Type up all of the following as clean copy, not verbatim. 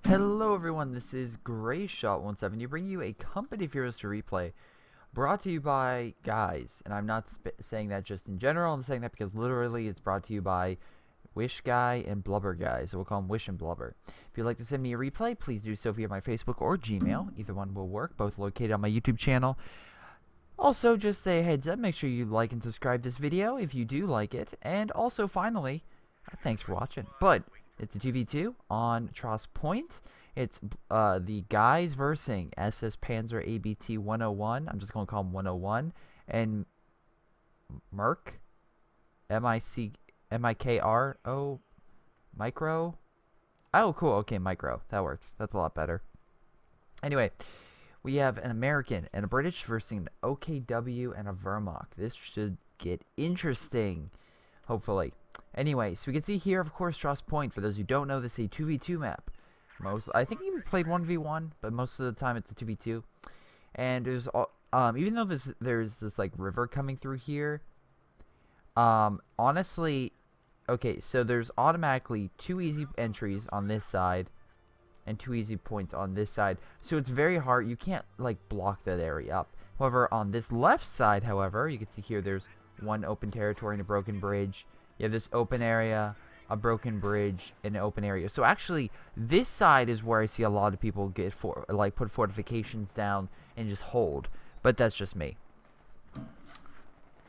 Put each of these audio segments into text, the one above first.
Hello everyone, this is Greyshot 17 to bring you a Company of Heroes to replay, brought to you by guys, and I'm not saying that just in general, I'm saying that because literally it's brought to you by Wish Guy and Blubber Guy, so we'll call him Wish and Blubber. If you'd like to send me a replay, please do so via my Facebook or Gmail, either one will work, both located on my YouTube channel. Also, just a heads up, make sure you like and subscribe this video if you do like it, and also finally, thanks for watching. But it's a 2v2 on Tross Point. It's the guys versing SS Panzer ABT 101. I'm just going to call him 101. And Merc. M-I-C-M-I-K-R-O. Micro. Oh, cool. Okay, Micro. That works. That's a lot better. Anyway, we have an American and a British versing an OKW and a Wehrmacht. This should get interesting, hopefully. Anyway, so we can see here, of course, Tross Point. For those who don't know, this is a 2v2 map. I think we played 1v1, but most of the time it's a 2v2. And there's even though there's this like river coming through here, honestly, okay, so there's automatically 2 easy entries on this side and 2 easy points on this side. So it's very hard. You can't like block that area up. However, on this left side, however, you can see here there's one open territory and a broken bridge. You have this open area, a broken bridge, and an open area. So actually, this side is where I see a lot of people put fortifications down and just hold. But that's just me.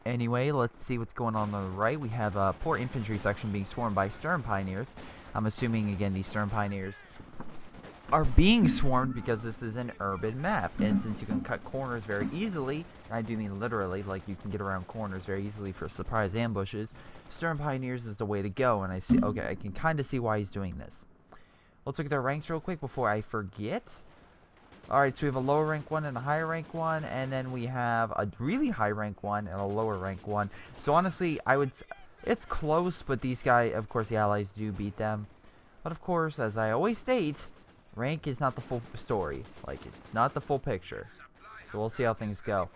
Anyway, let's see what's going on the right. We have a poor infantry section being swarmed by Stern Pioneers. I'm assuming, again, these Stern Pioneers are being swarmed because this is an urban map, and since you can cut corners very easily, and I do mean literally, like you can get around corners very easily for surprise ambushes, Stern Pioneers is the way to go. And I see, okay, I can kind of see why he's doing this. Let's look at their ranks real quick before I forget. Alright, so we have a lower rank one and a higher rank one, and then we have a really high rank one and a lower rank one. So honestly, it's close, but these guys, of course, the allies do beat them. But of course, as I always state, rank is not the full story. Like, it's not the full picture. So we'll see how things go.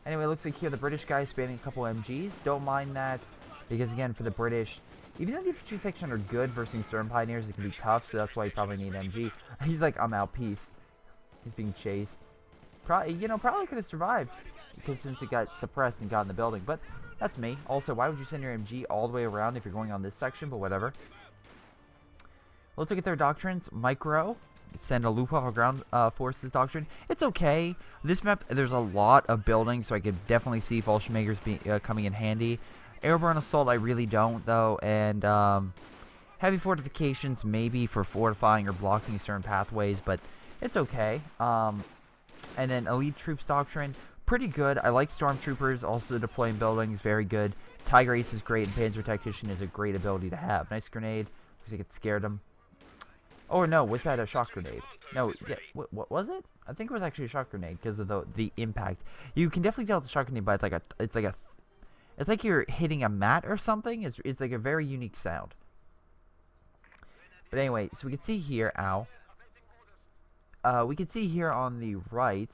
Anyway, it looks like here the British guys spamming a couple MGs. Don't mind that, because again, for the British, even though the infantry section are good versus Stern Pioneers, it can be tough, so that's why you probably need MG. He's like, I'm out, peace. He's being chased. Probably could have survived, because since it got suppressed and got in the building, but that's me. Also, why would you send your MG all the way around if you're going on this section, but whatever. Let's look at their doctrines. Micro. Send a Luftwaffe ground forces doctrine. It's okay. This map, there's a lot of buildings, so I could definitely see Fallschirmjägers coming in handy. Airborne assault, I really don't, though. And heavy fortifications, maybe for fortifying or blocking certain pathways, but it's okay. And then elite troops doctrine, pretty good. I like stormtroopers also deploying buildings, very good. Tiger Ace is great, and Panzer Tactician is a great ability to have. Nice grenade. Looks like it scared him. Oh no, was that a shock grenade? No, yeah, what was it? I think it was actually a shock grenade because of the impact. You can definitely tell it's a shock grenade, but it's like you're hitting a mat or something. It's like a very unique sound. But anyway, so we can see here, we can see here on the right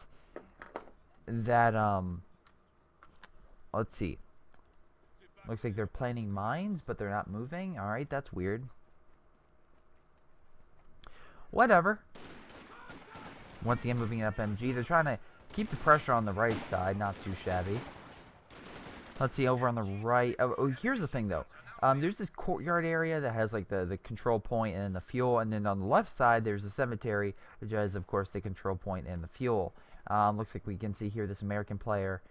that let's see. Looks like they're planting mines, but they're not moving. All right, that's weird. Whatever. Once again, moving up MG. They're trying to keep the pressure on the right side. Not too shabby. Let's see, over on the right. Oh, here's the thing, though. There's this courtyard area that has, like, the control point and the fuel. And then on the left side, there's a cemetery, which has, of course, the control point and the fuel. Looks like we can see here this American player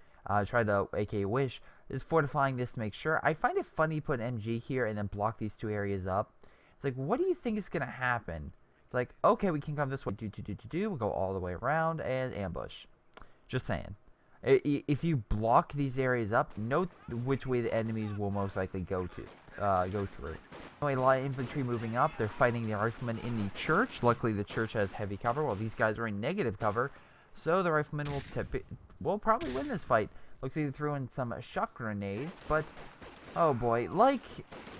tried to, a.k.a. Wish, is fortifying this to make sure. I find it funny to put MG here and then block these two areas up. It's like, what do you think is going to happen? It's like, okay, we can come this way. We'll go all the way around and ambush. Just saying. If you block these areas up, note which way the enemies will most likely go through. Anyway, light infantry moving up. They're fighting the riflemen in the church. Luckily, the church has heavy cover, while these guys are in negative cover. So the riflemen will probably win this fight. Looks like they threw in some shock grenades, but oh boy,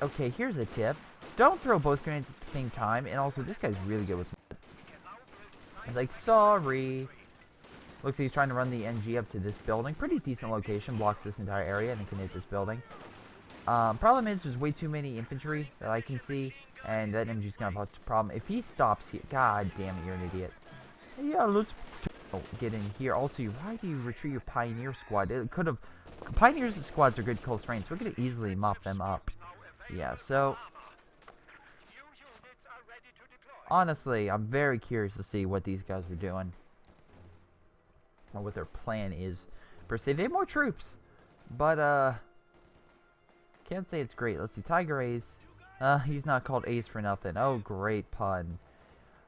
okay, here's a tip. Don't throw both grenades at the same time, and also this guy's really good with it. He's like, sorry. Looks like he's trying to run the NG up to this building. Pretty decent location, blocks this entire area, and it can hit this building. Problem is, there's way too many infantry that I can see, and that MG's gonna have a problem. If he stops here, god damn it, you're an idiot. Yeah, let's get in here. Also, why do you retreat your Pioneer squad? It could have... Pioneers squads are good close range, so we could have easily mopped them up. Yeah, so... honestly, I'm very curious to see what these guys are doing. Or what their plan is, per se. They have more troops, but, can't say it's great. Let's see, Tiger Ace. He's not called Ace for nothing. Oh, great pun.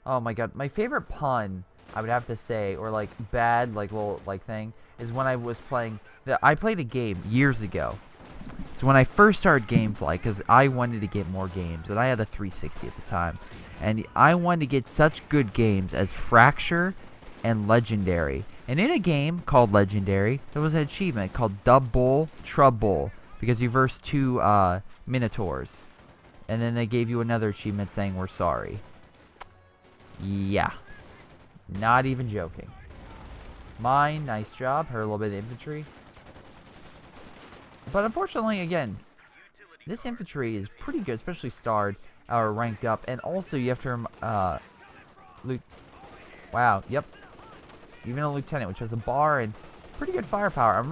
Oh my god, my favorite pun, I would have to say, or like bad, like little like thing, is when I was playing. I played a game years ago. So when I first started Gamefly, because I wanted to get more games, and I had a 360 at the time, and I wanted to get such good games as Fracture and Legendary. And in a game called Legendary, there was an achievement called Double Trouble, because you versed 2 Minotaurs. And then they gave you another achievement saying, we're sorry. Yeah. Not even joking. Mine, nice job. Hurt a little bit of infantry. But unfortunately, again, this infantry is pretty good, especially starred or ranked up. And also, you have to, wow, yep. Even a lieutenant, which has a bar and pretty good firepower.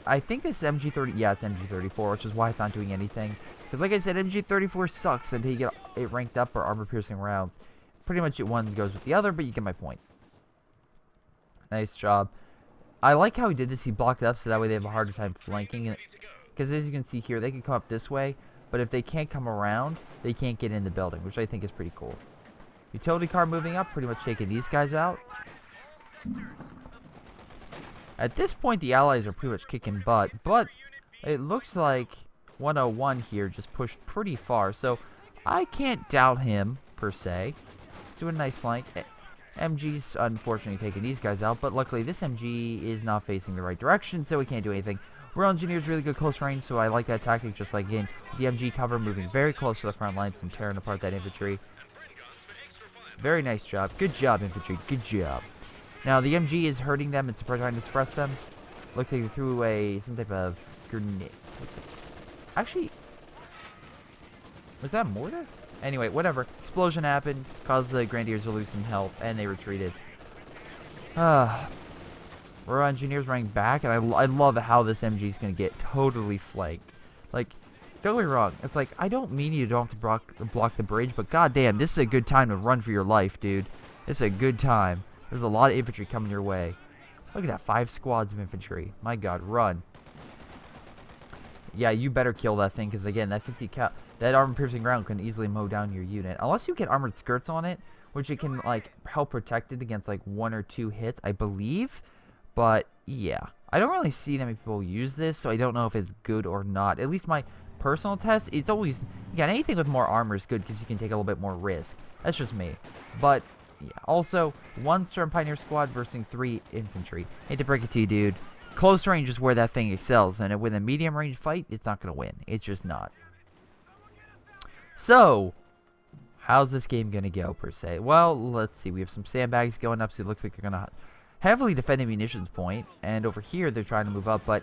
I think this MG30, yeah, it's MG34, which is why it's not doing anything. Because like I said, MG34 sucks until you get it ranked up or armor-piercing rounds. Pretty much one goes with the other, but you get my point. Nice job. I like how he did this. He blocked it up so that way they have a harder time flanking it. Because as you can see here, they can come up this way, but if they can't come around, they can't get in the building, which I think is pretty cool. Utility car moving up, pretty much taking these guys out. At this point, the allies are pretty much kicking butt, but it looks like 101 here just pushed pretty far, so I can't doubt him, per se. He's doing a nice flank. MG's unfortunately taking these guys out, but luckily this MG is not facing the right direction, so we can't do anything. Royal Engineer's really good close range, so I like that tactic, just like again, the MG cover moving very close to the front lines and tearing apart that infantry. Very nice job. Good job, infantry. Good job. Now, the MG is hurting them and trying to suppress them. Looks like they threw some type of grenade. Actually, was that a mortar? Anyway, whatever. Explosion happened, caused the Grenadiers to lose some health, and they retreated. Royal Engineers running back, and I love how this MG is going to get totally flanked. Like, don't get me wrong. It's like, I don't mean you don't have to block the bridge, but goddamn, this is a good time to run for your life, dude. This is a good time. There's a lot of infantry coming your way. Look at that, 5 squads of infantry. My god, run. Yeah, you better kill that thing, because again, that 50 cal that armor-piercing round can easily mow down your unit. Unless you get armored skirts on it, which it can, like, help protect it against, like, 1 or 2 hits, I believe. But, yeah. I don't really see that many people use this, so I don't know if it's good or not. At least my personal test, it's always... yeah, anything with more armor is good, because you can take a little bit more risk. That's just me. But... yeah. Also, 1 Storm Pioneer squad versus 3 infantry. Hate to break it to you, dude. Close range is where that thing excels, and with a medium range fight, it's not going to win. It's just not. So, how's this game going to go, per se? Well, let's see. We have some sandbags going up, so it looks like they're going to heavily defend a munitions point. And over here, they're trying to move up, but...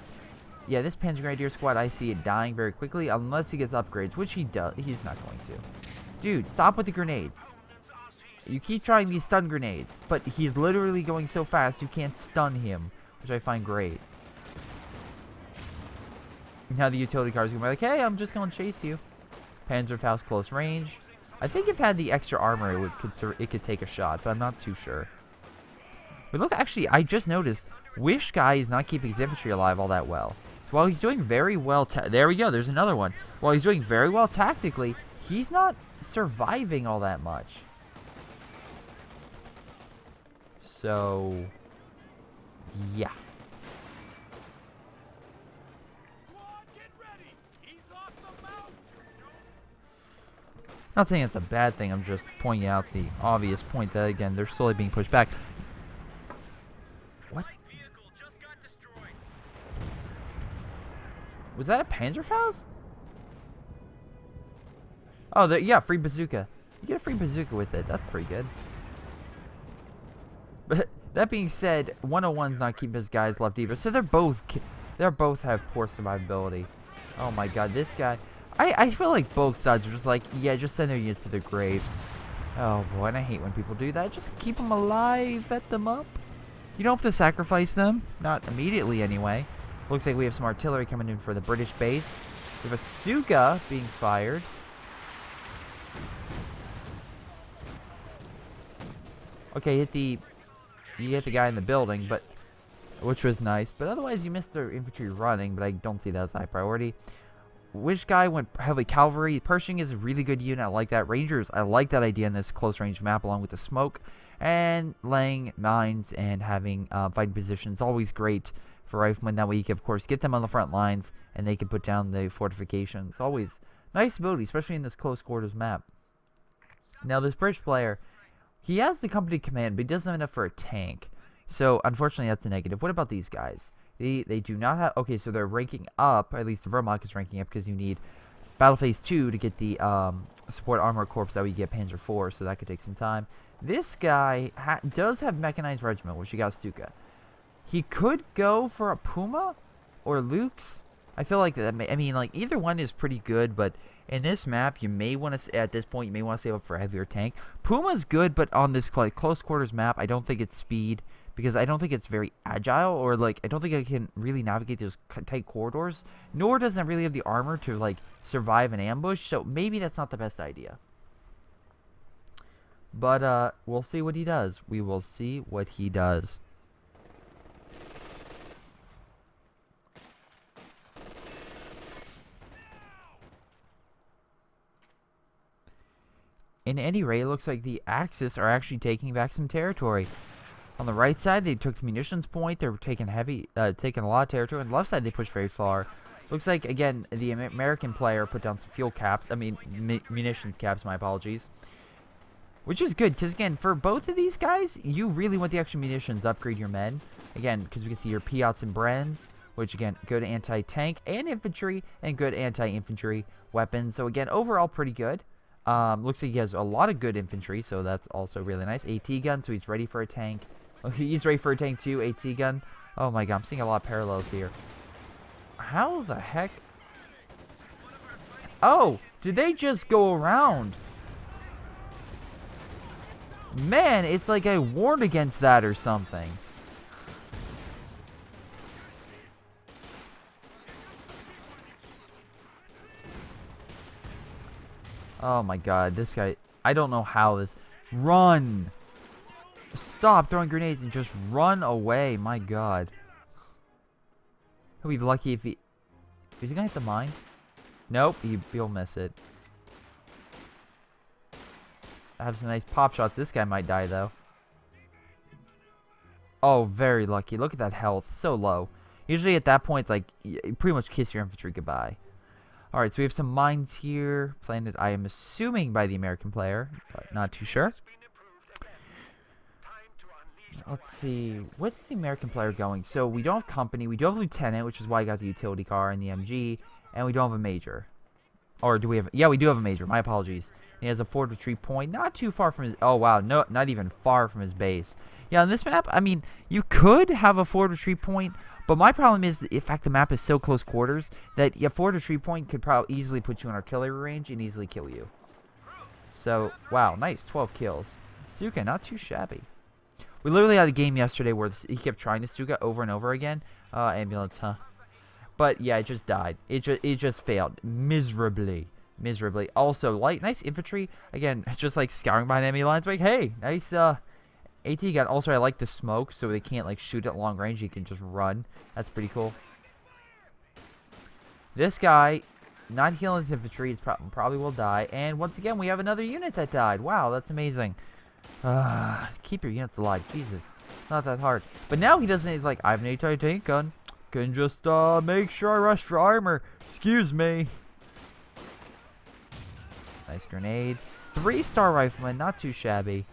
yeah, this Panzer Grenadier squad, I see it dying very quickly, unless he gets upgrades, which he does. He's not going to. Dude, stop with the grenades. You keep trying these stun grenades, but he's literally going so fast you can't stun him, which I find great. Now the utility car is going to be like, hey, I'm just going to chase you. Panzerfaust close range. I think if it had the extra armor, it could take a shot, but I'm not too sure. But look, actually, I just noticed, Wish Guy is not keeping his infantry alive all that well. So while he's doing very well, there we go, there's another one. While he's doing very well tactically, he's not surviving all that much. So, yeah. Not saying it's a bad thing, I'm just pointing out the obvious point that, again, they're slowly being pushed back. What? Was that a Panzerfaust? Oh, yeah, free bazooka. You get a free bazooka with it. That's pretty good. But that being said, 101's not keeping his guys left either, so they both have poor survivability. Oh my god, this guy. I feel like both sides are just like, yeah, just send their units to their graves. Oh boy, and I hate when people do that. Just keep them alive, vet them up. You don't have to sacrifice them. Not immediately, anyway. Looks like we have some artillery coming in for the British base. We have a Stuka being fired. Okay, you hit the guy in the building, but which was nice. But otherwise, you missed their infantry running, but I don't see that as high priority. Which guy went heavily cavalry? Pershing is a really good unit. I like that. Rangers, I like that idea in this close range map, along with the smoke and laying mines and having fighting positions. Always great for riflemen. That way you can, of course, get them on the front lines and they can put down the fortifications. Always nice ability, especially in this close quarters map. Now this British player, he has the company command, but he doesn't have enough for a tank. So unfortunately, that's a negative. What about these guys? They do not have... Okay, so they're ranking up. At least the Wehrmacht is ranking up because you need Battle Phase 2 to get the Support Armor Corps. That way you get Panzer 4, so that could take some time. This guy does have Mechanized Regiment, which you got Stuka. He could go for a Puma or Luke's. I feel like that. I mean, like, either one is pretty good, but in this map, you may want to... At this point, you may want to save up for a heavier tank. Puma's good, but on this like close quarters map, I don't think it's speed. Because I don't think it's very agile, or like I don't think I can really navigate those tight corridors. Nor does it really have the armor to like survive an ambush. So maybe that's not the best idea. But we'll see what he does. We will see what he does. In any rate, it looks like the Axis are actually taking back some territory. On the right side, they took the munitions point. They were taking taking a lot of territory. On the left side, they pushed very far. Looks like, again, the American player put down some fuel caps. I mean, munitions caps, my apologies. Which is good, because, again, for both of these guys, you really want the extra munitions to upgrade your men. Again, because we can see your Piats and Brens, which, again, good anti-tank and infantry, and good anti-infantry weapons. So, again, overall, pretty good. Looks like he has a lot of good infantry, so that's also really nice. AT gun, so he's ready for a tank. He's ready for a tank too, AT gun. Oh my god, I'm seeing a lot of parallels here. How the heck? Oh, did they just go around? Man, it's like I warned against that or something. Oh my god, this guy... I don't know how this... Run! Stop throwing grenades and just run away. My god. He'll be lucky if he... Is he gonna hit the mine? Nope, he'll miss it. I have some nice pop shots. This guy might die, though. Oh, very lucky. Look at that health. So low. Usually at that point, it's like, you pretty much kiss your infantry goodbye. Alright, so we have some mines here. Planted, I am assuming, by the American player, but not too sure. Let's see. What's the American player going? So we don't have company. We do have lieutenant, which is why I got the utility car and the MG. And we don't have a major. Or do we have... Yeah, we do have a major. My apologies. He has a forward retreat point. Not too far from his... Oh, wow. No, not even far from his base. Yeah, on this map, I mean, you could have a forward retreat point. But my problem is, in fact, the map is so close quarters that a forward retreat point could probably easily put you in artillery range and easily kill you. So, wow. Nice. 12 kills. Stuka, not too shabby. We literally had a game yesterday where he kept trying to Stuka over and over again. Ambulance, huh? But yeah, it just died. It just failed miserably. Also, nice infantry. Again, just like scouring behind enemy lines. Like, hey, nice AT gun. Also, I like the smoke, so they can't like shoot at long range. You can just run. That's pretty cool. This guy, not healing his infantry, it's probably will die. And once again, we have another unit that died. Wow, that's amazing. Keep your units alive. Jesus. It's not that hard. But now he doesn't. He's like, I have an anti-tank gun. Can just make sure I rush for armor. Excuse me. Nice grenade. 3-star rifleman. Not too shabby.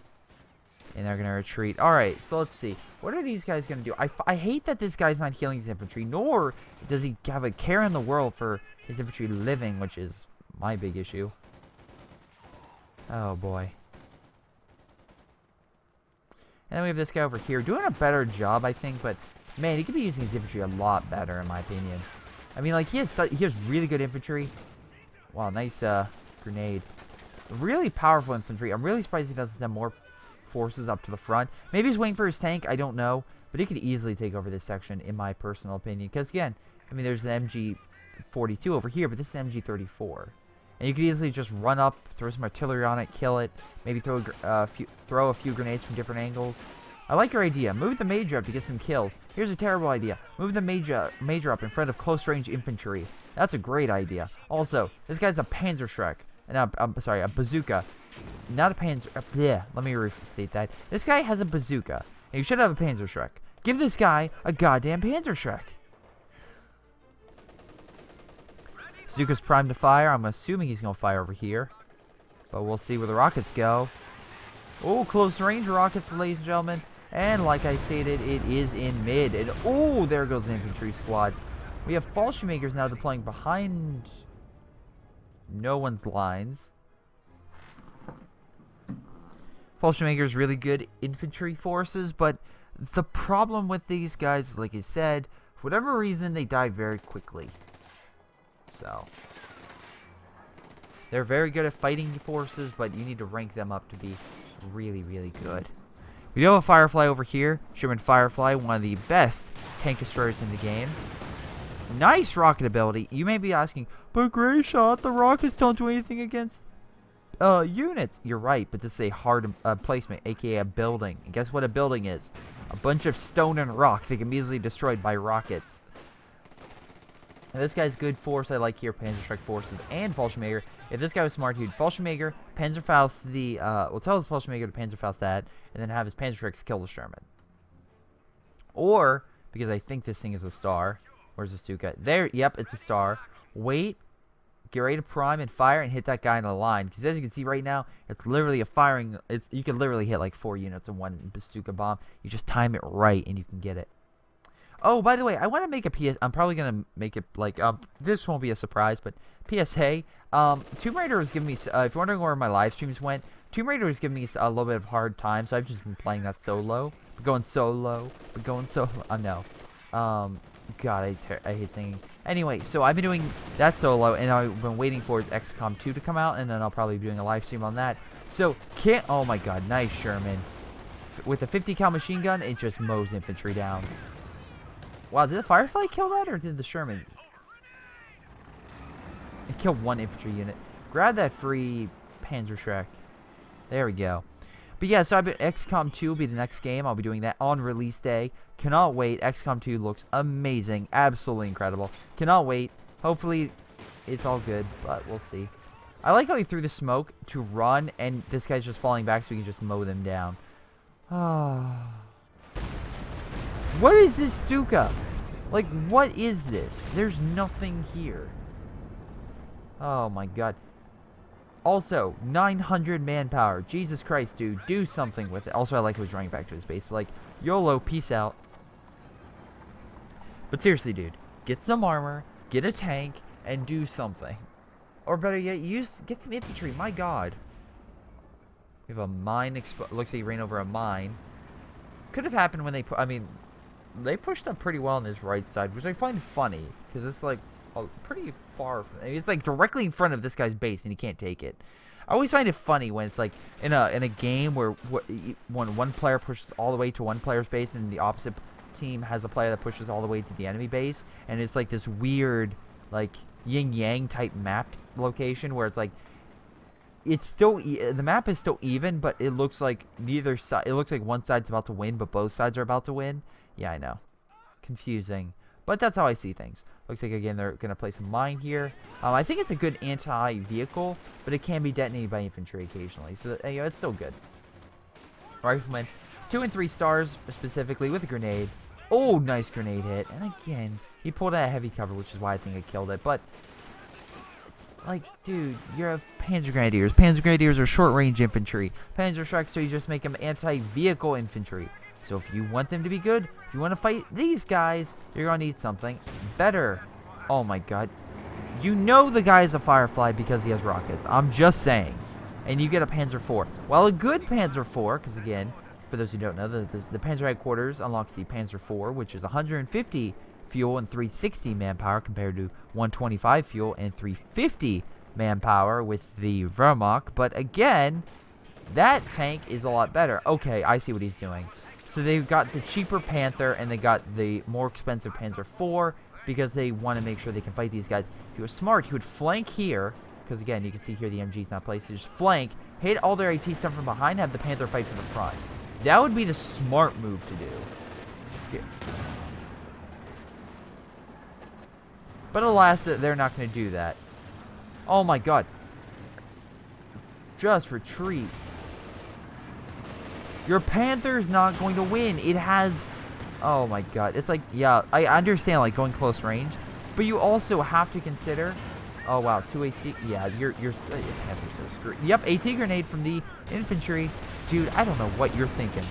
And they're going to retreat. Alright, so let's see. What are these guys going to do? I hate that this guy's not healing his infantry. Nor does he have a care in the world for his infantry living, which is my big issue. Oh, boy. And then we have this guy over here doing a better job, I think. But, man, he could be using his infantry a lot better, in my opinion. I mean, like, he has really good infantry. Wow, nice grenade. Really powerful infantry. I'm really surprised he doesn't send more forces up to the front. Maybe he's waiting for his tank. I don't know. But he could easily take over this section, in my personal opinion. Because, again, I mean, there's an MG42 over here, but this is an MG34. And you could easily just run up, throw some artillery on it, kill it. Maybe throw a few grenades from different angles. I like your idea. Move the major up to get some kills. Here's a terrible idea. Move the major up in front of close-range infantry. That's a great idea. Also, this guy's a Panzerschreck. I'm sorry, a bazooka. Not a Panzer... yeah, let me restate that. This guy has a bazooka. And you should have a Panzerschreck. Give this guy a goddamn Panzerschreck. Bazooka's primed to fire. I'm assuming he's going to fire over here. But we'll see where the rockets go. Oh, close range rockets, ladies and gentlemen. And like I stated, it is in mid. And oh, there goes the infantry squad. We have Fallschirmjägers now deploying behind no one's lines. Fallschirmjägers really good infantry forces, but the problem with these guys, like I said, for whatever reason, they die very quickly. So they're very good at fighting forces, but you need to rank them up to be really, really good. We do have a Firefly over here. Sherman Firefly, one of the best tank destroyers in the game. Nice rocket ability. You may be asking, but Greyshot, the rockets don't do anything against units. You're right, but this is a hard placement, aka a building. And guess what a building is? A bunch of stone and rock that can be easily destroyed by rockets. And this guy's good force. I like here Panzerschreck forces and Fallschirmjäger. If this guy was smart, he'd Fallschirmjäger, Panzerfaust the we'll tell his Fallschirmjäger to Panzerfaust that, and then have his Panzerschrecks kill the Sherman. Or, because I think this thing is a star. Where's the Stuka? There, yep, it's a star. Wait, get ready to prime and fire and hit that guy in the line. Because as you can see right now, it's literally a firing. You can literally hit like 4 units in one Stuka bomb. You just time it right and you can get it. Oh, by the way, I want to make a PS. I'm probably gonna make it like this won't be a surprise, but PSA. Tomb Raider was giving me. If you're wondering where my live streams went, Tomb Raider was giving me a little bit of hard time, so I've just been playing that solo. But going solo. No. God, I hate singing. Anyway, so I've been doing that solo, and I've been waiting for XCOM 2 to come out, and then I'll probably be doing a live stream on that. So oh my God, nice Sherman. With a 50 cal machine gun, it just mows infantry down. Wow, did the Firefly kill that, or did the Sherman? It killed one infantry unit. Grab that free Panzerschreck. There we go. But yeah, so I've been XCOM 2 will be the next game. I'll be doing that on release day. Cannot wait. XCOM 2 looks amazing. Absolutely incredible. Cannot wait. Hopefully, it's all good, but we'll see. I like how he threw the smoke to run, and this guy's just falling back so we can just mow them down. Ah. What is this Stuka? Like, what is this? There's nothing here. Oh my God. Also, 900 manpower. Jesus Christ, dude. Do something with it. Also, I like how he's running back to his base. Like, YOLO, peace out. But seriously, dude. Get some armor, get a tank, and do something. Or better yet, get some infantry. My God. We have a mine. Looks like he ran over a mine. Could have happened when they pushed up pretty well on his right side, which I find funny, because it's like pretty far from, it's like directly in front of this guy's base, and he can't take it. I always find it funny when it's like in a game where when one player pushes all the way to one player's base, and the opposite team has a player that pushes all the way to the enemy base, and it's like this weird like yin yang type map location where it's like it's still the map is still even, but it looks like neither side. It looks like one side's about to win, but both sides are about to win. Yeah, I know. Confusing. But that's how I see things. Looks like, again, they're going to place a mine here. I think it's a good anti-vehicle, but it can be detonated by infantry occasionally. So, you know, it's still good. Rifleman. 2 and 3 stars, specifically, with a grenade. Oh, nice grenade hit. And again, he pulled out a heavy cover, which is why I think I killed it. But it's like, dude, you're Panzer Grenadiers. Panzer Grenadiers are short-range infantry. Panzerschreck, so you just make them anti-vehicle infantry. So if you want them to be good, if you want to fight these guys, you're going to need something better. Oh my God. You know the guy is a Firefly because he has rockets. I'm just saying. And you get a Panzer IV. Well, a good Panzer IV, because again, for those who don't know, the Panzer Headquarters unlocks the Panzer IV, which is 150 fuel and 360 manpower compared to 125 fuel and 350 manpower with the Wehrmacht. But again, that tank is a lot better. Okay, I see what he's doing. So they've got the cheaper Panther and they got the more expensive Panzer IV because they want to make sure they can fight these guys. If he was smart, he would flank here. Because again, you can see here the MG's not placed. So just flank, hit all their AT stuff from behind, have the Panther fight from the front. That would be the smart move to do. Here. But alas, they're not going to do that. Oh my god. Just retreat. Your Panther's not going to win. It has... Oh my god. It's like, yeah, I understand like going close range. But you also have to consider... Oh wow, 2 AT... Yeah, your Panther's so screwed. Yep, AT grenade from the infantry. Dude, I don't know what you're thinking.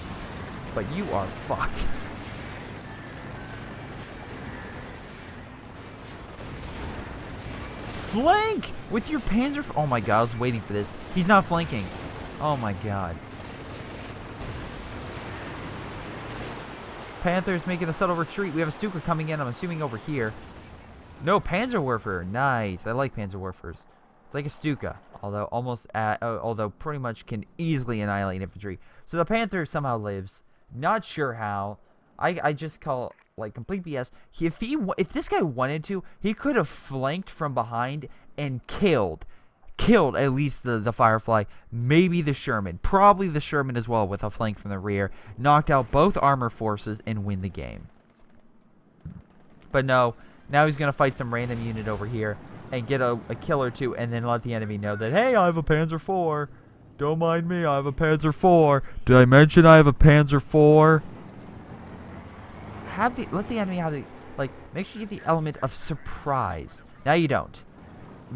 But you are fucked. Flank with your Panzer. Oh my god, I was waiting for this. He's not flanking. Oh my god. Panther's making a subtle retreat. We have a Stuka coming in. I'm assuming over here. No, Panzerwerfer. Nice. I like Panzerwerfers. It's like a Stuka, although although pretty much can easily annihilate infantry. So the Panther somehow lives. Not sure how. I just call like complete BS. If this guy wanted to, he could have flanked from behind and killed at least the Firefly, maybe the Sherman, probably the Sherman as well with a flank from the rear, knocked out both armor forces and win the game. But no, now he's gonna fight some random unit over here and get a kill or two, and then let the enemy know that, hey, I have a Panzer IV. Don't mind me, I have a Panzer IV. Did I mention I have a Panzer IV? Let the enemy have the, like, make sure you get the element of surprise. Now you don't.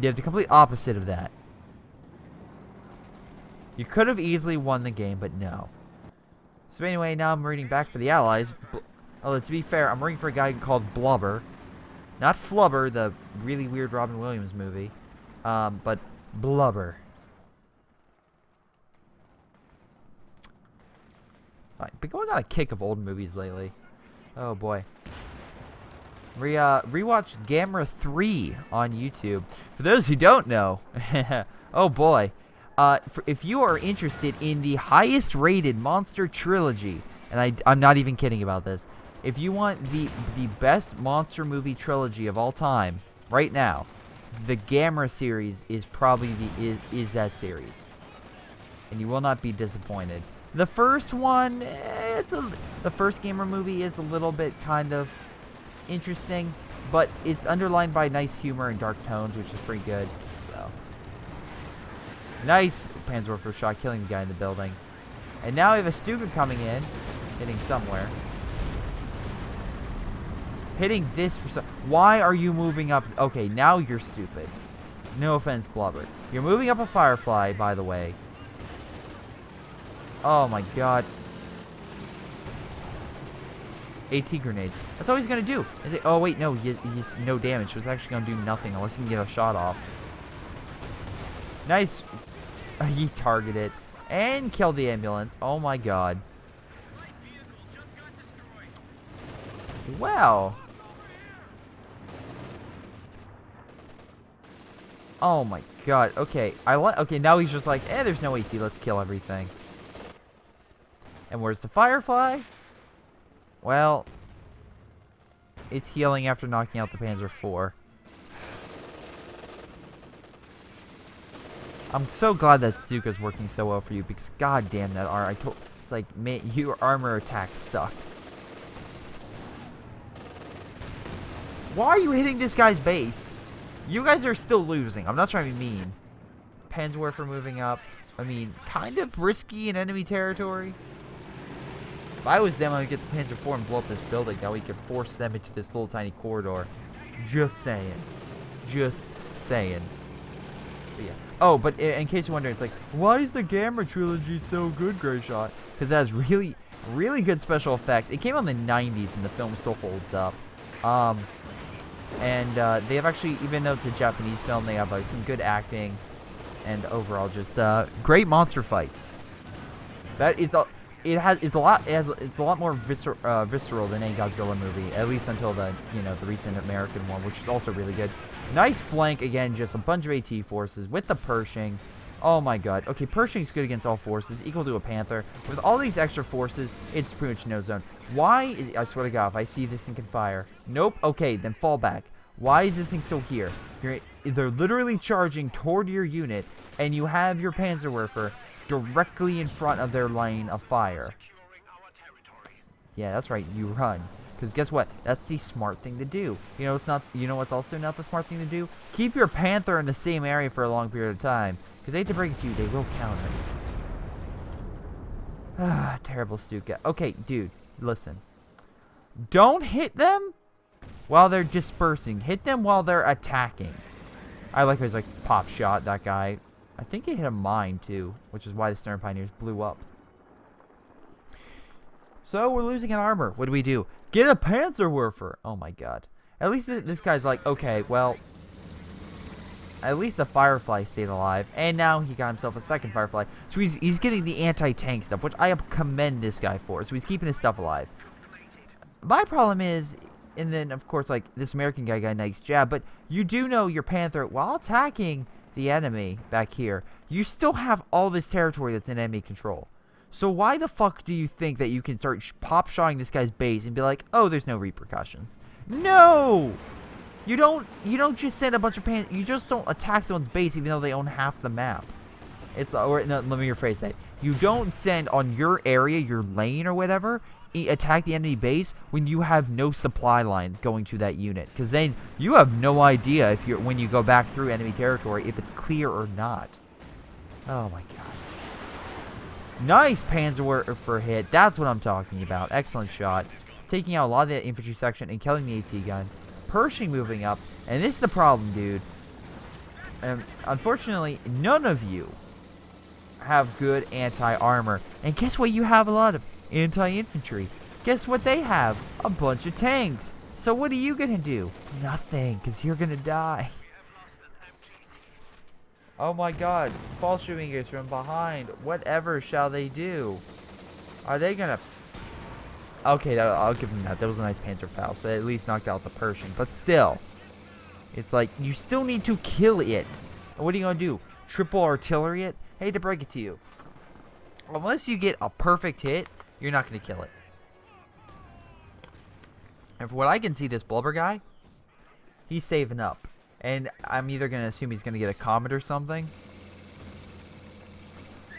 You have the complete opposite of that. You could have easily won the game, but no. So anyway, now I'm reading back for the Allies. To be fair, I'm reading for a guy called Blubber. Not Flubber, the really weird Robin Williams movie. But Blubber. Fine. Been going on a kick of old movies lately. Oh boy. Rewatched Gamera 3 on YouTube. For those who don't know, oh boy. If you are interested in the highest rated monster trilogy, and I'm not even kidding about this, if you want the best monster movie trilogy of all time, right now, the Gamera series is probably is that series. And you will not be disappointed. The first one, the first Gamera movie is a little bit kind of interesting, but it's underlined by nice humor and dark tones, which is pretty good. So nice Panzerwerfer shot, killing the guy in the building. And now we have a Stuka coming in, hitting somewhere. Hitting this for some... Why are you moving up? Okay, now you're stupid. No offense, Blubber. You're moving up a Firefly, by the way. Oh my god. AT grenade. That's all he's gonna do. Is it? Oh wait, no, he's no damage. So it's actually gonna do nothing unless he can get a shot off. Nice. He targeted and killed the ambulance. Oh my god. Wow. Oh my god. Okay, okay, now he's just like, there's no AT. Let's kill everything. And where's the Firefly? Well, it's healing after knocking out the Panzer IV. I'm so glad that Stuka's working so well for you, because goddamn that it's like, man, your armor attacks suck. Why are you hitting this guy's base? You guys are still losing. I'm not trying to be mean. Panzerwerfer moving up. I mean, kind of risky in enemy territory. If I was them, I would get the Panzer IV and blow up this building. That way we could force them into this little tiny corridor. Just saying. Just saying. But yeah. Oh, but in case you're wondering, it's like, why is the Gamera trilogy so good, Greyshot? Because it has really, really good special effects. It came out in the 90s and the film still holds up. And they have actually, even though it's a Japanese film, they have some good acting and overall just great monster fights. it's a lot more visceral than any Godzilla movie, at least until the the recent American one, which is also really good. Nice flank again, just a bunch of AT forces with the Pershing. Oh my god. Okay, Pershing's good against all forces, equal to a Panther. With all these extra forces, it's pretty much no zone. Why? I swear to God, if I see this thing can fire. Nope. Okay, then fall back. Why is this thing still here? They're literally charging toward your unit, and you have your Panzerwerfer directly in front of their line of fire. Yeah, that's right. You run. Because guess what? That's the smart thing to do. You know, it's not. You know what's also not the smart thing to do? Keep your Panther in the same area for a long period of time. Because I hate to break it to you, they will counter. Ah, terrible Stuka. Okay, dude, listen. Don't hit them while they're dispersing. Hit them while they're attacking. I like how he's like, pop shot, that guy. I think he hit a mine, too, which is why the Stern Pioneers blew up. So, we're losing an armor. What do? Get a Panzerwerfer! Oh my god. At least this guy's like, okay, well, at least the Firefly stayed alive, and now he got himself a second Firefly. So he's getting the anti-tank stuff, which I commend this guy for. So he's keeping his stuff alive. My problem is, and then of course, like, this American guy got a nice jab, but you do know your Panther, while attacking the enemy back here, you still have all this territory that's in enemy control. So why the fuck do you think that you can start pop-shotting this guy's base and be like, oh, there's no repercussions? No! You don't just send a bunch of you just don't attack someone's base even though they own half the map. Or no, let me rephrase that. You don't send on your area, your lane or whatever, attack the enemy base when you have no supply lines going to that unit, because then you have no idea if when you go back through enemy territory if it's clear or not. Oh my god. Nice Panzerwerfer hit. That's what I'm talking about. Excellent shot. Taking out a lot of the infantry section and killing the AT gun. Pershing moving up, and this is the problem, dude. Unfortunately, none of you have good anti-armor. And guess what you have a lot of? Anti-infantry. Guess what they have? A bunch of tanks. So what are you gonna do? Nothing, because you're gonna die. Oh my god. False shooting is from behind. Whatever shall they do? Are they gonna... Okay, I'll give them that. That was a nice Panzerfaust. So at least knocked out the Pershing. But still, it's like, you still need to kill it. And what are you going to do? Triple artillery it? Hate to break it to you. Unless you get a perfect hit, you're not going to kill it. And for what I can see, this Blubber guy, he's saving up. And I'm either going to assume he's going to get a Comet or something.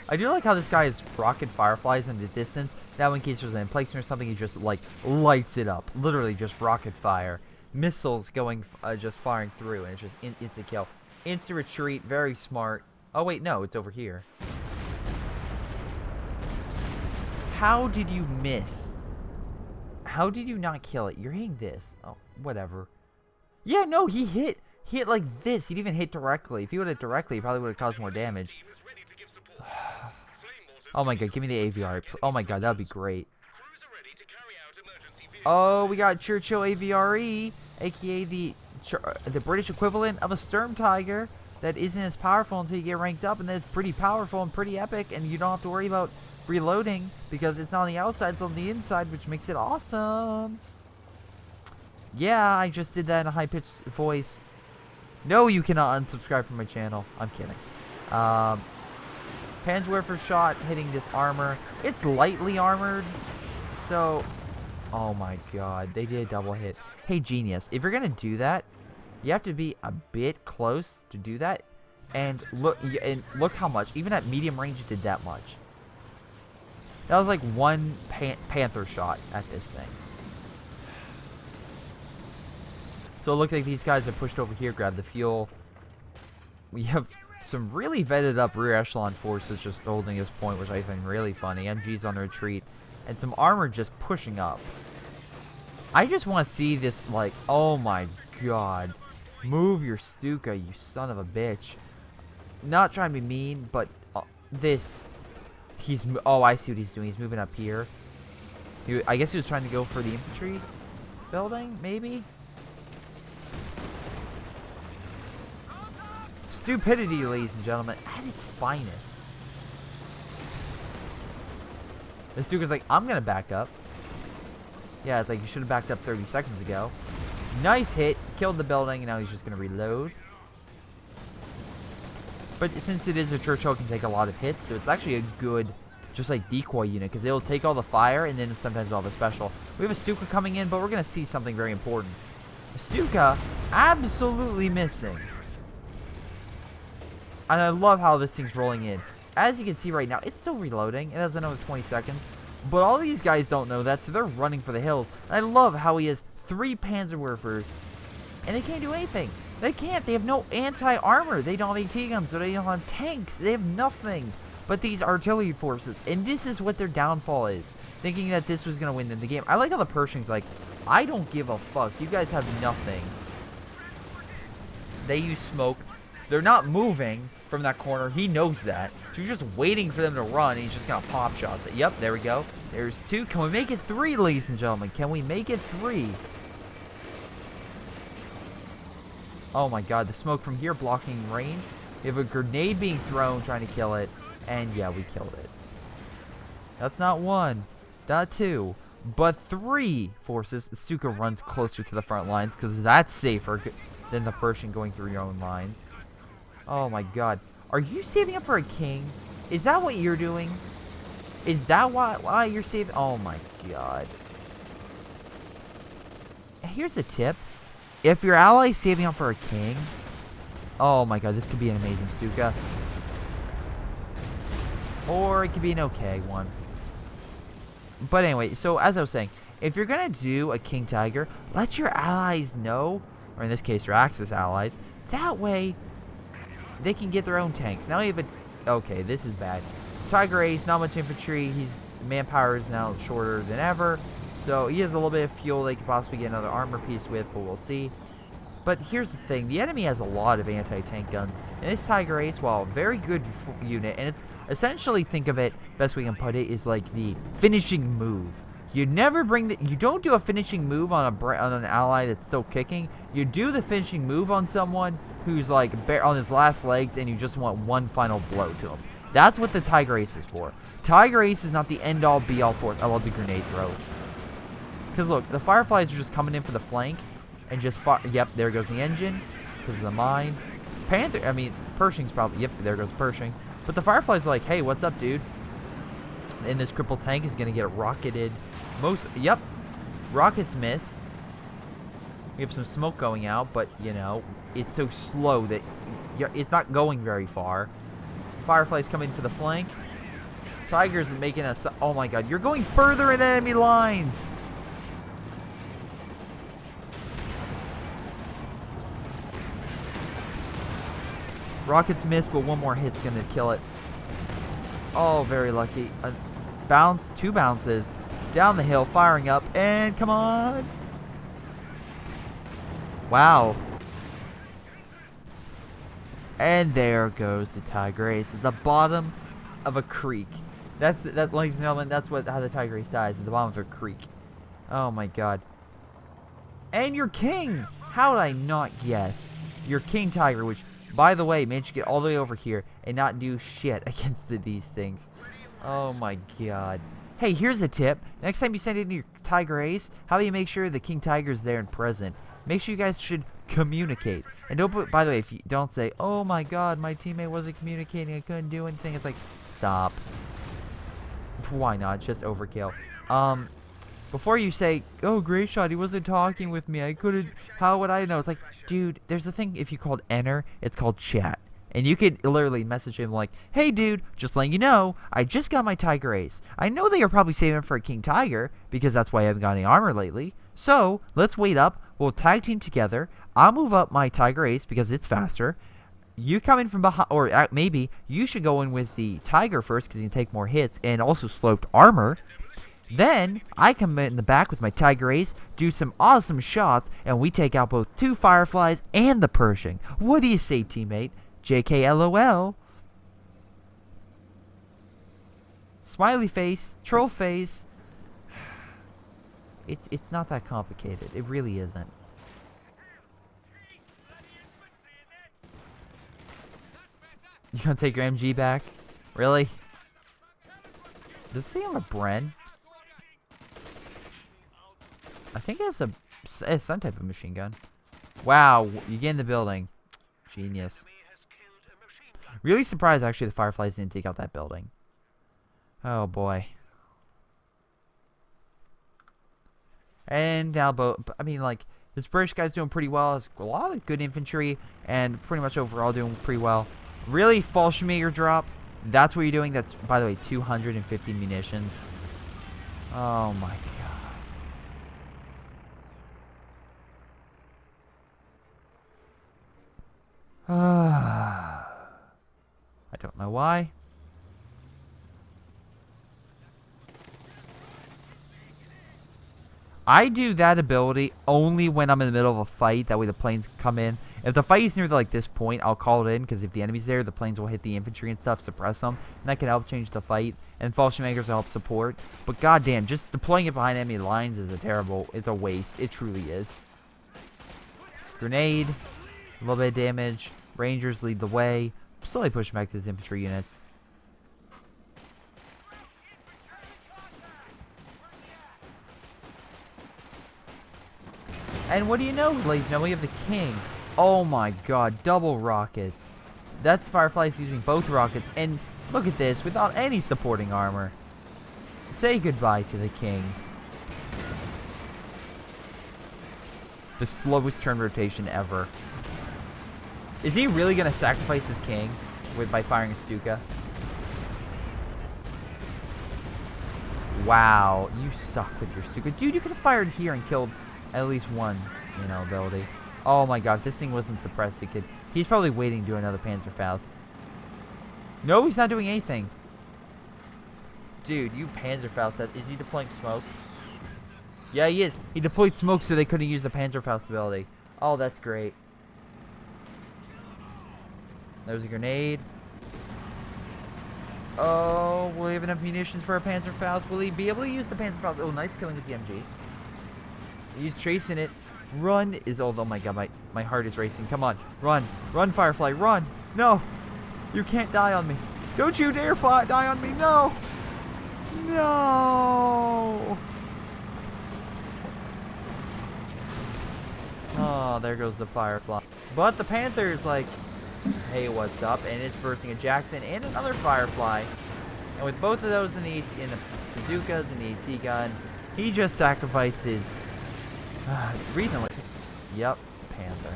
I do like how this guy is rocket Fireflies in the distance. That way, in case there's an emplacement or something, he just, like, lights it up. Literally just rocket fire. Missiles going, just firing through, and it's just instant kill. Instant retreat, very smart. Oh, wait, no, it's over here. How did you miss? How did you not kill it? You're hitting this. Oh, whatever. Yeah, no, he hit like this. He didn't even hit directly. If he would have hit directly, he probably would have caused more damage. Oh my god, give me the AVR. Oh my god, that would be great. Oh, we got Churchill AVRE, aka the British equivalent of a Sturm Tiger that isn't as powerful until you get ranked up, and then it's pretty powerful and pretty epic, and you don't have to worry about reloading because it's not on the outside, it's on the inside, which makes it awesome. Yeah, I just did that in a high-pitched voice. No, you cannot unsubscribe from my channel. I'm kidding. Panzerwerfer shot hitting this armor. It's lightly armored, so... Oh my god, they did a double hit. Hey, Genius, if you're gonna do that, you have to be a bit close to do that. And look how much. Even at medium range, it did that much. That was like one Panther shot at this thing. So it looks like these guys are pushed over here, grab the fuel. We have some really vetted up rear echelon forces just holding this point, which I find really funny. MG's on retreat. And some armor just pushing up. I just want to see this, like, oh my god. Move your Stuka, you son of a bitch. Not trying to be mean, but this... Oh, I see what he's doing. He's moving up here. I guess he was trying to go for the infantry building, maybe? Stupidity, ladies and gentlemen, at its finest. The Stuka's like, I'm gonna back up. Yeah, it's like you should have backed up 30 seconds ago. Nice hit, killed the building, and now he's just gonna reload. But since it is a Churchill, it can take a lot of hits, so it's actually a good, just like decoy unit, because it'll take all the fire and then sometimes all the special. We have a Stuka coming in, but we're gonna see something very important. A Stuka absolutely missing. And I love how this thing's rolling in. As you can see right now, it's still reloading. It has another 20 seconds. But all these guys don't know that, so they're running for the hills. And I love how he has 3 Panzerwerfers, and they can't do anything. They can't. They have no anti-armor. They don't have AT guns, so they don't have tanks. They have nothing but these artillery forces. And this is what their downfall is. Thinking that this was going to win them the game. I like how the Pershing's like, I don't give a fuck. You guys have nothing. They use smoke. They're not moving from that corner. He knows that. So you're just waiting for them to run. And he's just going to pop shot. Yep, there we go. There's 2. Can we make it 3, ladies and gentlemen? Can we make it 3? Oh my god, the smoke from here blocking range. We have a grenade being thrown trying to kill it. And yeah, we killed it. That's not 1. Not 2. But 3 forces. The Stuka runs closer to the front lines because that's safer than the Pershing going through your own lines. Oh my god. Are you saving up for a king? Is that what you're doing? Is that why you're saving? Oh my god. Here's a tip. If your ally is saving up for a king, oh my god, this could be an amazing Stuka. Or it could be an okay one. But anyway, so as I was saying, if you're going to do a King Tiger, let your allies know, or in this case, your Axis allies. That way, they can get their own tanks. Now you have a... Okay, this is bad. Tiger Ace, not much infantry. His manpower is now shorter than ever. So he has a little bit of fuel they could possibly get another armor piece with, but we'll see. But here's the thing. The enemy has a lot of anti-tank guns. And this Tiger Ace, while a very good unit, and it's essentially, think of it, best we can put it, is like the finishing move. You never bring the... You don't do a finishing move on an ally that's still kicking. You do the finishing move on someone who's like on his last legs and you just want one final blow to him. That's what the Tiger Ace is for. Tiger Ace is not the end-all, be-all for it. I love the grenade throw. Because look, the Fireflies are just coming in for the flank and just fire. Yep, there goes the engine because of the mine. Pershing's probably... Yep, there goes Pershing. But the Fireflies are like, hey, what's up, dude? And this crippled tank is going to get rocketed. Yep, rockets miss. We have some smoke going out, but, you know, it's so slow that it's not going very far. Fireflies come in for the flank. Tigers are making us... Oh, my God. You're going further in enemy lines. Rockets miss, but one more hit's going to kill it. Oh, very lucky. A bounce, 2 bounces. Down the hill, firing up, and come on. Wow. And there goes the Tiger Ace at the bottom of a creek. That, ladies and gentlemen, that's how the Tiger Ace dies, at the bottom of a creek. Oh my god. And your king! How did I not guess? Your King Tiger, which, by the way, managed to get all the way over here and not do shit against these things. Oh my god. Hey, here's a tip. Next time you send in your Tiger Ace, how do you make sure the King Tiger's there and present? Make sure you guys should communicate. And don't put, by the way, if you don't say, oh my god, my teammate wasn't communicating, I couldn't do anything. It's like, stop. Why not? It's just overkill. Before you say, oh, Greyshot, he wasn't talking with me, I couldn't, how would I know? It's like, dude, there's a thing, if you called enter, it's called chat. And you could literally message him like, hey, dude, just letting you know, I just got my Tiger Ace. I know that you're probably saving for a King Tiger, because that's why I haven't got any armor lately. So, let's wait up. We'll tag team together. I'll move up my Tiger Ace because it's faster. You come in from behind, or maybe you should go in with the Tiger first because you can take more hits and also sloped armor. Then, I come in the back with my Tiger Ace, do some awesome shots, and we take out both 2 Fireflies and the Pershing. What do you say, teammate? JKLOL. Smiley face, troll face. It's not that complicated. It really isn't. You gonna take your MG back? Really? Does he have a Bren? I think it has some type of machine gun. Wow, you get in the building. Genius. Really surprised, actually, the Fireflies didn't take out that building. Oh, boy. And now, I mean, like, this British guy's doing pretty well. Has a lot of good infantry, and pretty much overall doing pretty well. Really, Fallschirmjäger drop. That's what you're doing. That's, by the way, 250 munitions. Oh, my God. I don't know why. I do that ability only when I'm in the middle of a fight. That way the planes can come in. If the fight is near like this point, I'll call it in. Because if the enemy's there, the planes will hit the infantry and stuff, suppress them. And that can help change the fight. And Fallschirmjägers will help support. But goddamn, just deploying it behind enemy lines is it's a waste. It truly is. Grenade. A little bit of damage. Rangers lead the way. Slowly pushing back those infantry units. And what do you know, ladies and gentlemen? We have the King. Oh my god, double rockets. That's Fireflies using both rockets. And look at this, without any supporting armor. Say goodbye to the King. The slowest turn rotation ever. Is he really going to sacrifice his King by firing a Stuka? Wow, you suck with your Stuka. Dude, you could have fired here and killed at least one, ability. Oh my god, if this thing wasn't suppressed, he's probably waiting to do another Panzerfaust. No, he's not doing anything. Dude, you Panzerfaust, is he deploying smoke? Yeah, he is. He deployed smoke so they couldn't use the Panzerfaust ability. Oh, that's great. There's a grenade. Oh, will he have enough munitions for a Panzerfaust? Will he be able to use the Panzerfaust? Oh, nice killing with the MG. He's chasing it. Run is... Oh my god, my heart is racing. Come on. Run. Run, Firefly. Run. No. You can't die on me. Don't you dare die on me. No. No. Oh, there goes the Firefly. But the Panther is like, hey, what's up? And it's versing a Jackson and another Firefly. And with both of those in the bazookas and the AT gun, he just sacrificed his... recently. Yep, Panther.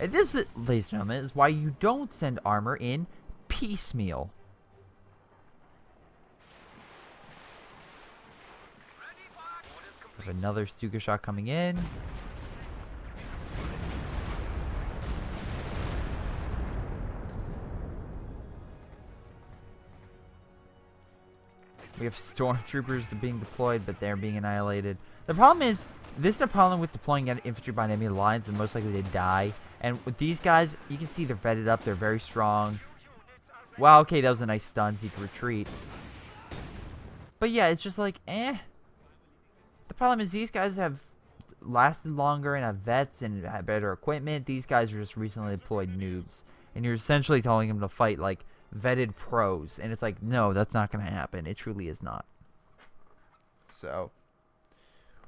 And this, ladies and gentlemen, is why you don't send armor in piecemeal. We have another Stuka shot coming in. We have stormtroopers being deployed, but they're being annihilated. The problem is, this is the problem with deploying infantry behind enemy lines, and most likely they die. And with these guys, you can see they're vetted up. They're very strong. Wow, okay, that was a nice stun, so you can retreat. But yeah, it's just like, eh. The problem is these guys have lasted longer and have vets and have better equipment. These guys are just recently deployed noobs. And you're essentially telling them to fight like vetted pros, and it's like, no, that's not going to happen. It truly is not. So,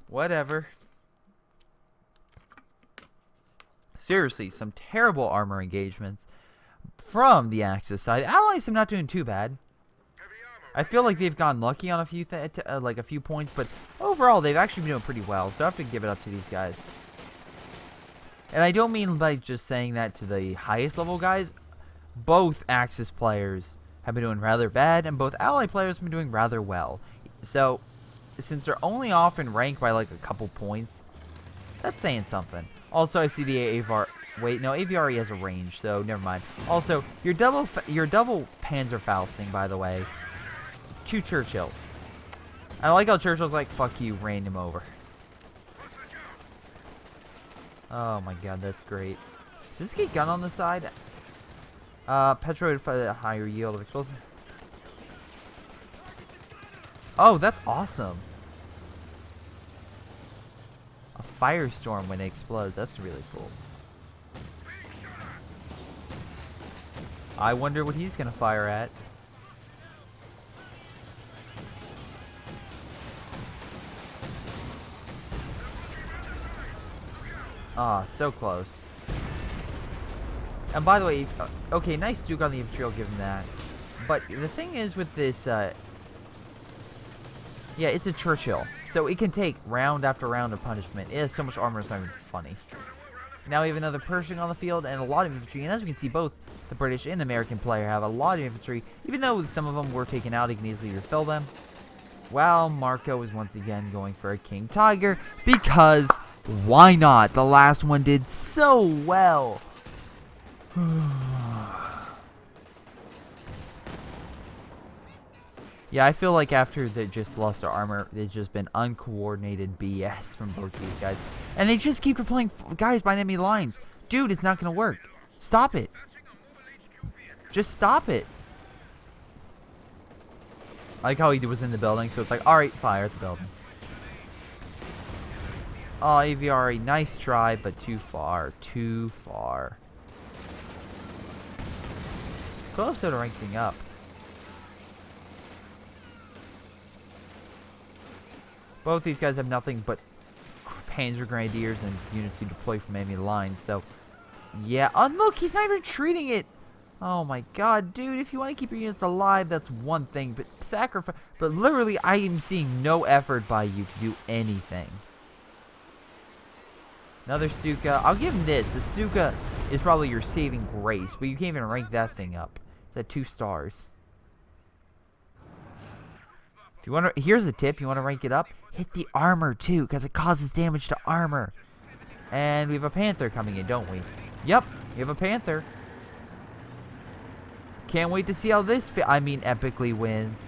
whatever. Seriously, some terrible armor engagements from the Axis side. Allies are not doing too bad. I feel like they've gotten lucky on a few a few points, but overall they've actually been doing pretty well. So I have to give it up to these guys. And I don't mean by just saying that to the highest level guys. Both Axis players have been doing rather bad, and both Ally players have been doing rather well. So, since they're only off in rank by like a couple points, that's saying something. Also, I see the AVR. Wait, no, AVRE has a range, so never mind. Also, your double Panzerfausting, by the way. 2 Churchills. I like how Churchill's like, fuck you, ran him over. Oh my god, that's great. Does this get gun on the side? Petro for the higher yield of explosive. Oh, that's awesome. A firestorm when it explodes. That's really cool. I wonder what he's gonna fire at. Ah, so close. And by the way, okay, nice Duke on the infantry, I'll give him that. But the thing is with this, yeah, it's a Churchill. So it can take round after round of punishment. It has so much armor, it's not even funny. Now we have another Pershing on the field and a lot of infantry. And as we can see, both the British and American player have a lot of infantry. Even though some of them were taken out, he can easily refill them. While Marco is once again going for a King Tiger. Because, why not? The last one did so well. Yeah, I feel like after they just lost their armor, there's just been uncoordinated BS from both these guys. And they just keep deploying guys by enemy lines. Dude, it's not going to work. Stop it. Just stop it. I like how he was in the building, so it's like, alright, fire at the building. Oh, AVRE, nice try, but too far. Too far. Close to rank thing up. Both these guys have nothing but Panzer Grenadiers and units who deploy from enemy lines, so yeah. Oh, look, he's not even treating it. Oh my god, dude, if you want to keep your units alive, that's one thing, but sacrifice. But literally, I am seeing no effort by you to do anything. Another Stuka. I'll give him this. The Stuka is probably your saving grace, but you can't even rank that thing up. It's at 2 stars. If you want to, here's a tip. You want to rank it up? Hit the armor too, because it causes damage to armor. And we have a Panther coming in, don't we? Yep, we have a Panther. Can't wait to see how this epically wins.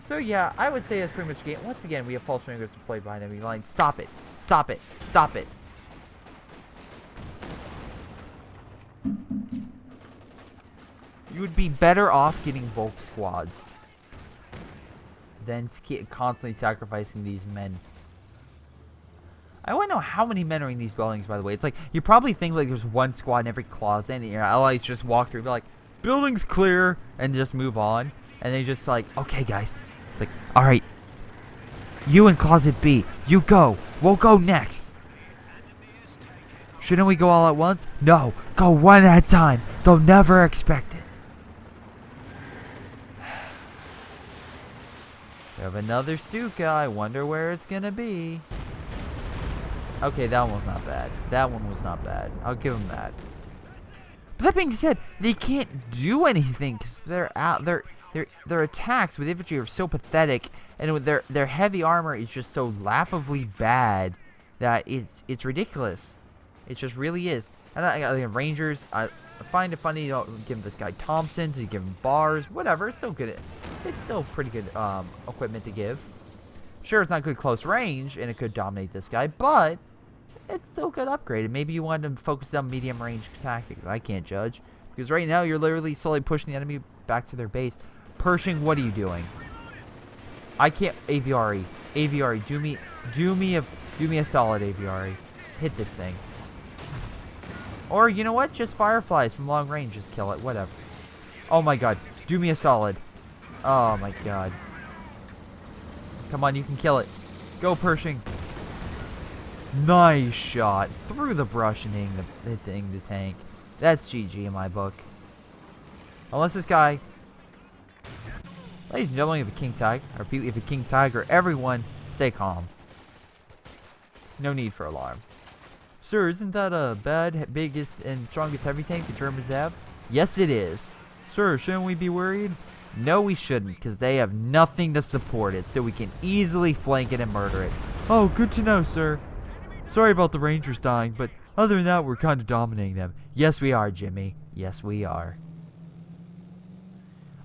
So yeah, I would say that's pretty much the game. Once again, we have false fingers deployed behind enemy lines. Stop it. Stop it. Stop it. You would be better off getting Volk squads than constantly sacrificing these men. I want to know how many men are in these buildings, by the way. It's like, you probably think like there's one squad in every closet, and your allies just walk through and be like, building's clear, and just move on. And they just like, okay guys. It's like, alright. You in closet B, you go. We'll go next. Shouldn't we go all at once? No, go one at a time. They'll never expect it. We have another Stuka. I wonder where it's gonna be. Okay, that one was not bad. That one was not bad. I'll give them that. But that being said, they can't do anything because they're out. Their attacks with infantry are so pathetic, and with their heavy armor is just so laughably bad that it's ridiculous. It just really is. And I Rangers, I find it funny. You don't give this guy Thompsons, you give him bars, whatever. It's still good. It's still pretty good equipment to give. Sure, it's not good close range, and it could dominate this guy, but it's still good upgraded. Maybe you want to focus on medium range tactics. I can't judge, because right now you're literally slowly pushing the enemy back to their base. Pershing, what are you doing? I can't. AVRE, do me a solid, AVRE. Hit this thing. Or you know what? Just Fireflies from long range. Just kill it. Whatever. Oh my god. Do me a solid. Oh my god. Come on, you can kill it. Go, Pershing. Nice shot. Through the brush and hitting the tank. That's GG in my book. Unless this guy... Ladies and gentlemen, if a King Tiger, or if a King Tiger, everyone stay calm. No need for alarm. Sir, isn't that a biggest and strongest heavy tank the Germans have? Yes, it is. Sir, shouldn't we be worried? No, we shouldn't, because they have nothing to support it, so we can easily flank it and murder it. Oh, good to know, sir. Sorry about the Rangers dying, but other than that, we're kind of dominating them. Yes, we are, Jimmy. Yes, we are.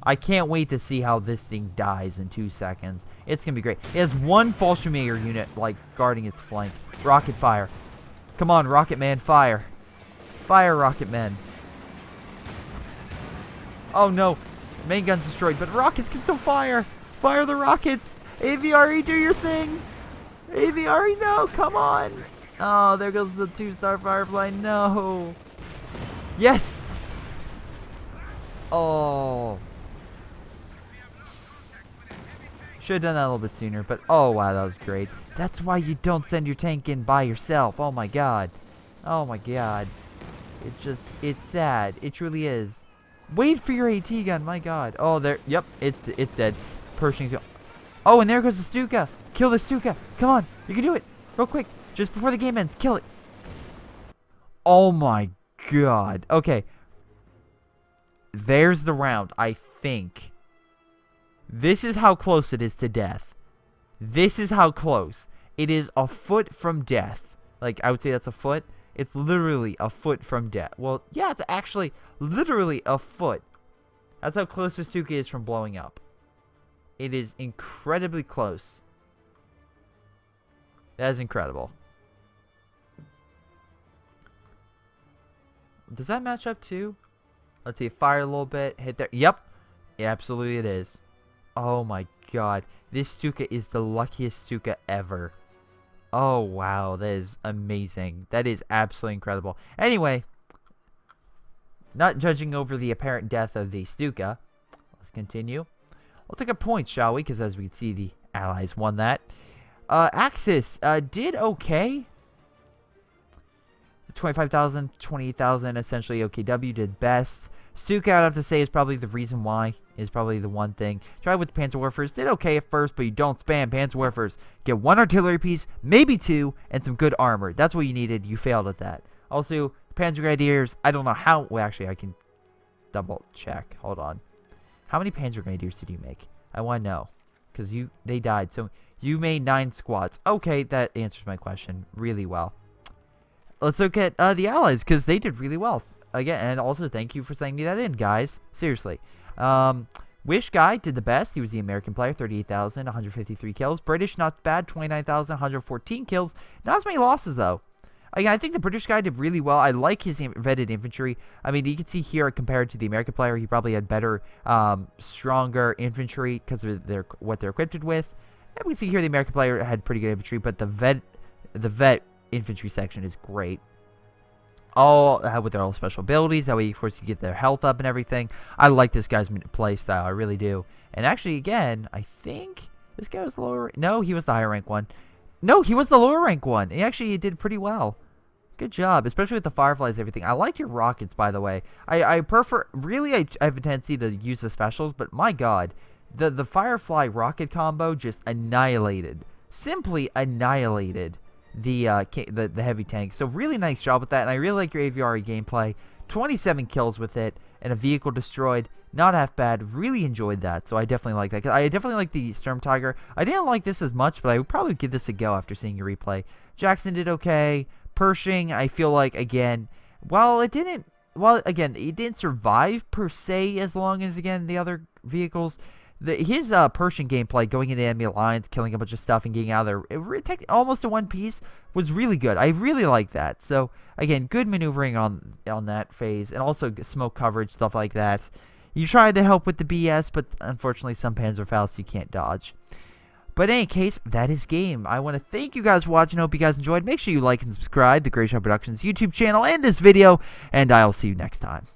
I can't wait to see how this thing dies in 2 seconds. It's going to be great. It has one Fallschirmjäger unit, like, guarding its flank. Rocket fire. Come on, Rocket Man, fire. Fire, Rocket Man. Oh, no. Main gun's destroyed, but rockets can still fire. Fire the rockets. AVRE, do your thing. AVRE, no, come on. Oh, there goes the 2-star Firefly. No. Yes. Oh. Should have done that a little bit sooner, but oh wow, that was great. That's why you don't send your tank in by yourself. Oh my god. Oh my god. It's sad. It truly is. Wait for your AT gun, my god. Oh, there. Yep, it's dead. Pershing's. Oh, and there goes the Stuka. Kill the Stuka. Come on, you can do it. Real quick, just before the game ends, kill it. Oh my god. Okay. There's the round, I think. This is how close it is to death. This is how close. It is a foot from death. Like, I would say that's a foot. It's literally a foot from death. Well, yeah, it's actually literally a foot. That's how close the Stuka is from blowing up. It is incredibly close. That is incredible. Does that match up too? Let's see. Fire a little bit. Hit there. Yep. Yeah, absolutely it is. Oh my god. This Stuka is the luckiest Stuka ever. Oh wow. That is amazing. That is absolutely incredible. Anyway. Not judging over the apparent death of the Stuka. Let's continue. We'll take a point, shall we? Because as we can see, the Allies won that. Axis did okay. 25,000, 28,000, essentially OKW did best. Stuka, I'd have to say, is probably the reason why. Is probably the one thing. Tried with the Panzer Warfers. Did okay at first, but you don't spam Panzer Warfers. Get one artillery piece, maybe two, and some good armor. That's what you needed. You failed at that. Also, Panzer Grenadiers, I don't know how. Well, actually, I can double check. Hold on. How many Panzer Grenadiers did you make? I want to know. Because they died. So, you made 9 squads. Okay, that answers my question really well. Let's look at the Allies, because they did really well. Again, and also thank you for sending me that in, guys. Seriously. Wish Guy did the best. He was the American player, 38,000, 153 kills. British, not bad, 29,000, 114 kills. Not as many losses, though. Again, I think the British guy did really well. I like his vetted infantry. I mean, you can see here compared to the American player, he probably had better, stronger infantry because of what they're equipped with. And we see here the American player had pretty good infantry, but the vet infantry section is great. All with their all special abilities. That way, of course, you get their health up and everything. I like this guy's play style. I really do. And actually, again, I think this guy was the lower. No, he was the higher rank one. No, he was the lower rank one. He actually did pretty well. Good job, especially with the Fireflies and everything. I like your rockets, by the way. I prefer, really, I have a tendency to use the specials, but my god, the Firefly rocket combo just annihilated. Simply annihilated the heavy tank. So really nice job with that, and I really like your AVRE gameplay. 27 kills with it, and a vehicle destroyed. Not half bad. Really enjoyed that, so I definitely like that. I definitely like the Sturm Tiger. I didn't like this as much, but I would probably give this a go after seeing your replay. Jackson did okay. Pershing, I feel like, again, it didn't survive per se as long as, again, the other vehicles. His Pershing gameplay, going into enemy lines, killing a bunch of stuff, and getting out of there, almost in one piece, was really good. I really like that. So, again, good maneuvering on that phase, and also smoke coverage, stuff like that. You tried to help with the BS, but unfortunately some Panzerfaust you can't dodge. But in any case, that is game. I want to thank you guys for watching. I hope you guys enjoyed. Make sure you like and subscribe to Greyshot Productions YouTube channel and this video, and I'll see you next time.